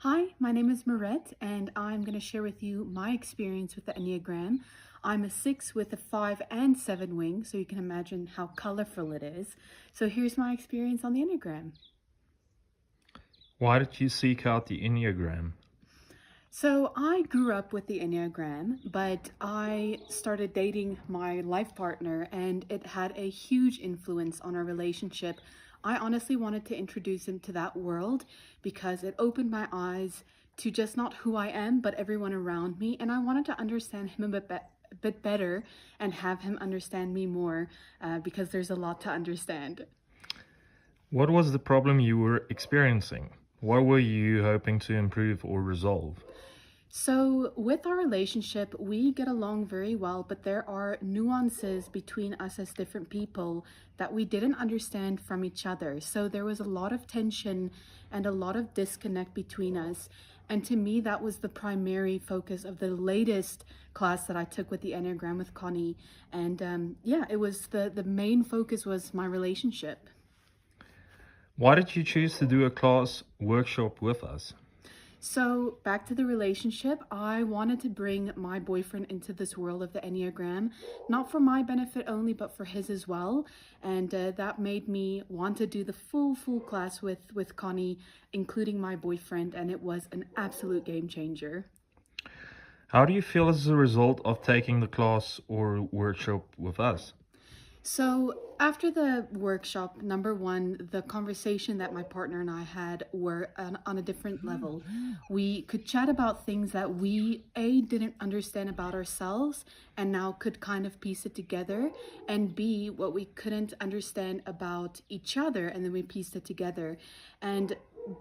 Hi, my name is Maret, and I'm going to share with you my experience with the Enneagram. I'm a 6 with a 5 and 7 wing, so you can imagine how colorful it is. So here's my experience on the Enneagram. Why did you seek out the Enneagram? So I grew up with the Enneagram, but I started dating my life partner, and it had a huge influence on our relationship. I honestly wanted to introduce him to that world because it opened my eyes to just not who I am, but everyone around me. And I wanted to understand him a bit better and have him understand me more because there's a lot to understand. What was the problem you were experiencing? What were you hoping to improve or resolve? So, with our relationship, we get along very well, but there are nuances between us as different people that we didn't understand from each other. So, there was a lot of tension and a lot of disconnect between us. And to me, that was the primary focus of the latest class that I took with the Enneagram with Connie. And yeah, it was the main focus was my relationship. Why did you choose to do a class workshop with us? So, back to the relationship, I wanted to bring my boyfriend into this world of the Enneagram, not for my benefit only, but for his as well. And that made me want to do the full class with Connie, including my boyfriend, and it was an absolute game changer. How do you feel as a result of taking the class or workshop with us? So, after the workshop, number one, the conversation that my partner and I had were on a different level. We could chat about things that we, A, didn't understand about ourselves and now could kind of piece it together, and B, what we couldn't understand about each other, and then we pieced it together. And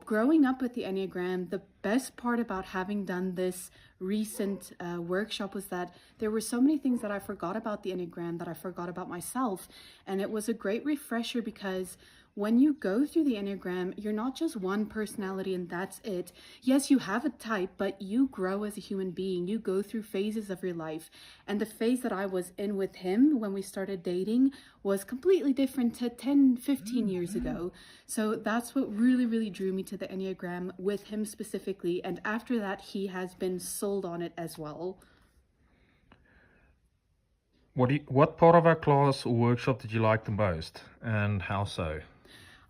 growing up with the Enneagram, the best part about having done this recent workshop was that there were so many things that I forgot about the Enneagram, that I forgot about myself. And it was a great refresher because when you go through the Enneagram, you're not just one personality and that's it. Yes, you have a type, but you grow as a human being. You go through phases of your life. And the phase that I was in with him when we started dating was completely different to 10, 15 years ago. So that's what really drew me to the Enneagram with him specifically. And after that, he has been sold on it as well. What part of our class or workshop did you like the most, and how so?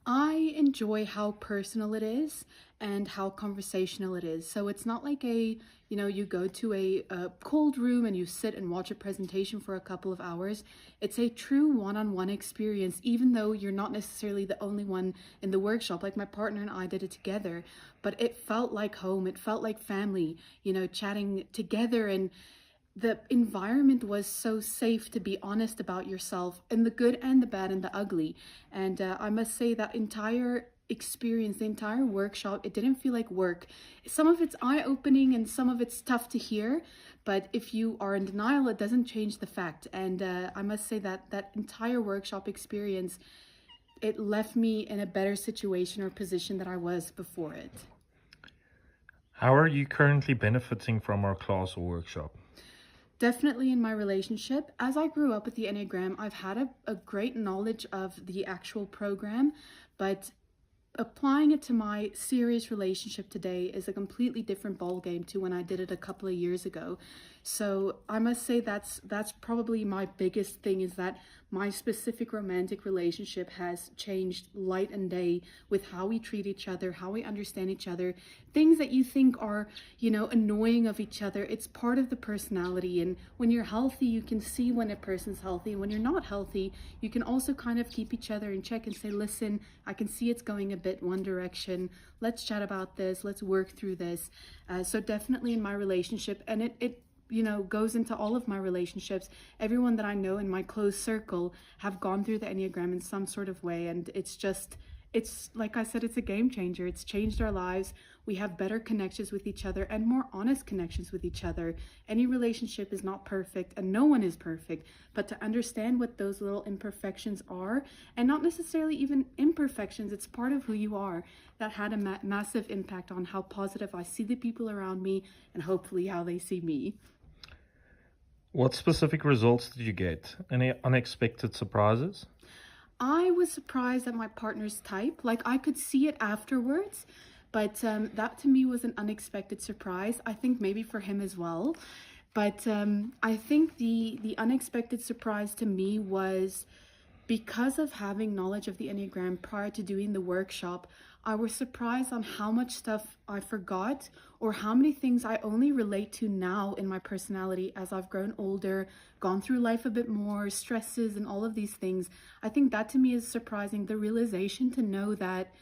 I enjoy how personal it is and how conversational it is. So it's not like you go to a cold room and you sit and watch a presentation for a couple of hours. It's a true one-on-one experience, even though you're not necessarily the only one in the workshop. Like my partner and I did it together, but it felt like home. It felt like family, chatting together, and the environment was so safe to be honest about yourself in the good and the bad and the ugly. And I must say that entire experience, the entire workshop, it didn't feel like work. Some of it's eye-opening and some of it's tough to hear, but if you are in denial, it doesn't change the fact. And I must say that that entire workshop experience, it left me in a better situation or position than I was before it. How are you currently benefiting from our class or workshop? Definitely in my relationship. As I grew up with the Enneagram, I've had a great knowledge of the actual program, but applying it to my serious relationship today is a completely different ballgame to when I did it a couple of years ago. So I must say that's probably my biggest thing, is that my specific romantic relationship has changed light and day with how we treat each other, how we understand each other, things that you think are, annoying of each other. It's part of the personality. And when you're healthy, you can see when a person's healthy. And when you're not healthy, you can also kind of keep each other in check and say, listen, I can see it's going a bit one direction. Let's chat about this. Let's work through this. So definitely in my relationship, and it goes into all of my relationships. Everyone that I know in my close circle have gone through the Enneagram in some sort of way. And it's like I said, it's a game changer. It's changed our lives. We have better connections with each other and more honest connections with each other. Any relationship is not perfect and no one is perfect, but to understand what those little imperfections are, and not necessarily even imperfections, it's part of who you are, that had a massive impact on how positive I see the people around me and hopefully how they see me. What specific results did you get? Any unexpected surprises? I was surprised at my partner's type. Like, I could see it afterwards, But that to me was an unexpected surprise. I think maybe for him as well. But I think the unexpected surprise to me was because of having knowledge of the Enneagram prior to doing the workshop, I was surprised on how much stuff I forgot or how many things I only relate to now in my personality as I've grown older, gone through life a bit more, stresses and all of these things. I think that to me is surprising, the realization to know that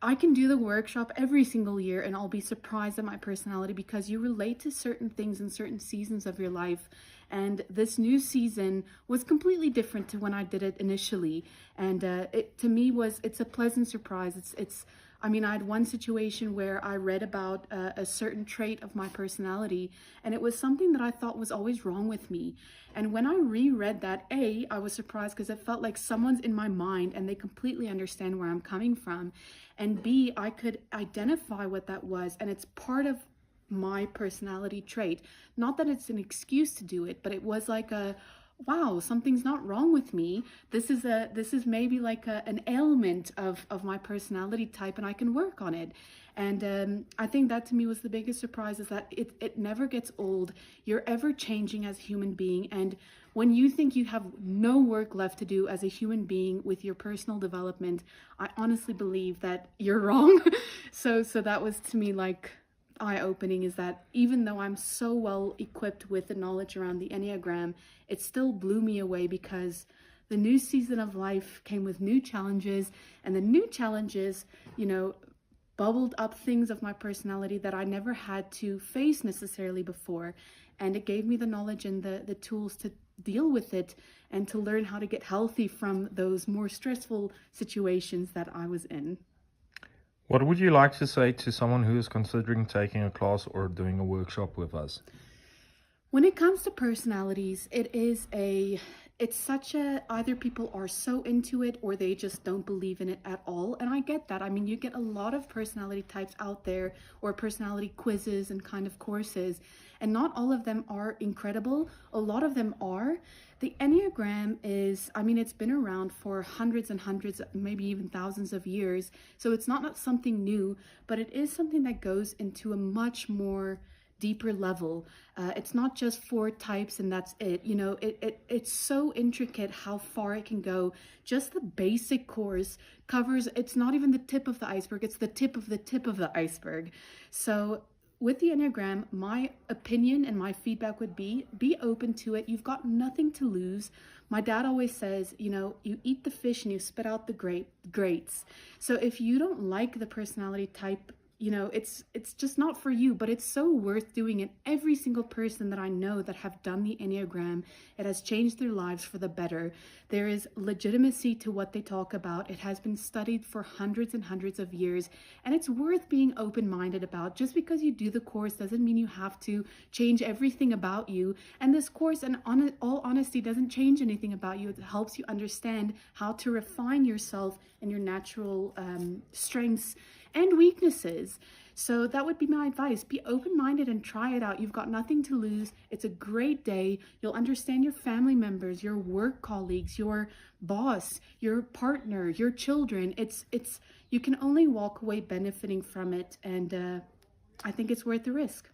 I can do the workshop every single year and I'll be surprised at my personality because you relate to certain things in certain seasons of your life. And this new season was completely different to when I did it initially. And it to me it's a pleasant surprise. I mean, I had one situation where I read about a certain trait of my personality, and it was something that I thought was always wrong with me. And when I reread that, I was surprised because it felt like someone's in my mind and they completely understand where I'm coming from. And B, I could identify what that was, and it's part of my personality trait. Not that it's an excuse to do it, but it was like wow, something's not wrong with me. This is maybe like an ailment of my personality type, and I can work on it. And I think that to me was the biggest surprise, is that it never gets old. You're ever changing as a human being, and when you think you have no work left to do as a human being with your personal development, I honestly believe that you're wrong. So that was to me like eye-opening, is that even though I'm so well equipped with the knowledge around the Enneagram, it still blew me away because the new season of life came with new challenges, and the new challenges, bubbled up things of my personality that I never had to face necessarily before. And it gave me the knowledge and the tools to deal with it and to learn how to get healthy from those more stressful situations that I was in. What would you like to say to someone who is considering taking a class or doing a workshop with us? When it comes to personalities, it's such a, either people are so into it or they just don't believe in it at all. And I get that. I mean, you get a lot of personality types out there, or personality quizzes and kind of courses, and not all of them are incredible. A lot of them are. The Enneagram is, I mean, it's been around for hundreds and hundreds, maybe even thousands of years. So it's not something new, but it is something that goes into a much more deeper level. It's not just 4 types and that's it. It's so intricate how far it can go. Just the basic course covers, it's not even the tip of the iceberg, it's the tip of the tip of the iceberg. So with the Enneagram, my opinion and my feedback would be open to it. You've got nothing to lose. My dad always says, you eat the fish and you spit out the grates. So if you don't like the personality type, it's just not for you, but it's so worth doing it. Every single person that I know that have done the Enneagram, it has changed their lives for the better. There is legitimacy to what they talk about. It has been studied for hundreds and hundreds of years, and it's worth being open-minded about. Just because you do the course doesn't mean you have to change everything about you. And this course, in all honesty, doesn't change anything about you. It helps you understand how to refine yourself and your natural strengths and weaknesses. So that would be my advice. Be open-minded and try it out. You've got nothing to lose. It's a great day. You'll understand your family members, your work colleagues, your boss, your partner, your children. You can only walk away benefiting from it, and I think it's worth the risk.